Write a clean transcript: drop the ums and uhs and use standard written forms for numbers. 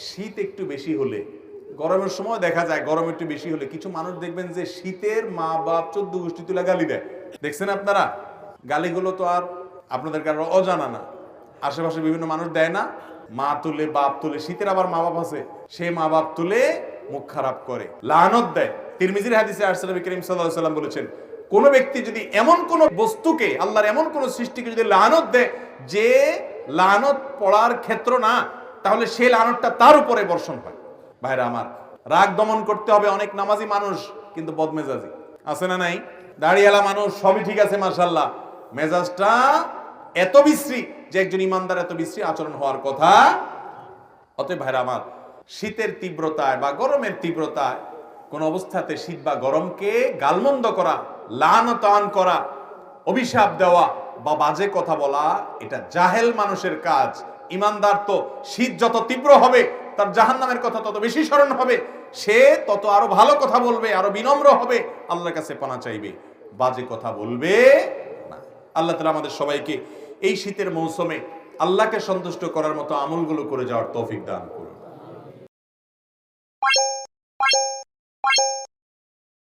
শীত একটু বেশি হলে, গরমের সময় দেখা যায় গরম একটু বেশি হলে কিছু মানুষ দেখবেন যে শীতের মা বাপ 14 গোষ্ঠী তুলে গালি দেয়। দেখছেন আপনারা? গালিগুলো তো আর আপনাদের কারো অজানা না, আশেপাশে বিভিন্ন মানুষ দেয় না, মা তুলে বাপ তুলে। শীতের আবার মা বাপ আছে, সে মা বাপ তুলে মুখ খারাপ করে, লানত দেয়। তিরমিজির হাদিসে আসছে নবী করিম সাল্লাল্লাহু আলাইহি ওয়াসাল্লাম বলেছেন, কোন ব্যক্তি যদি এমন কোন বস্তুকে, আল্লাহর এমন কোন সৃষ্টিকে যদি লানত দেয় যে লানত পড়ার ক্ষেত্র না, তাহলে সেই লানতটা তার উপরে বর্ষণ হয়। ভাইরা আমার, রাগ দমন করতে হবে। অনেক নামাজি মানুষ কিন্তু বদমেজাজি আছে না নাই? দাড়িওয়ালা মানুষ সবই ঠিক আছে মাশাআল্লাহ, মেজাজটা এত বিশ্রী যে একজন ইমানদার এত বিশ্রী আচরণ হওয়ার কথা। অতএব ভাইরা আমার, শীতের তীব্রতায় বা গরমের তীব্রতায় কোন অবস্থাতে শীত বা গরমকে গালমন্দ করা, লানতান করা, অভিশাপ দেওয়া বা বাজে কথা বলা, এটা জাহেল মানুষের কাজ। ইমানদার তো শীত যত তীব্র হবে তার জাহান্নামের কথা তত বেশি স্মরণ হবে, সে তত আরো ভালো কথা বলবে, আরো বিনম্র হবে, আল্লাহর কাছে পানা চাইবে, বাজে কথা বলবে না। আল্লাহ তাআলা আমাদের সবাইকে এই শীতের মৌসুমে আল্লাহকে সন্তুষ্ট করার মতো আমলগুলো করে যাওয়ার তৌফিক দান করুন।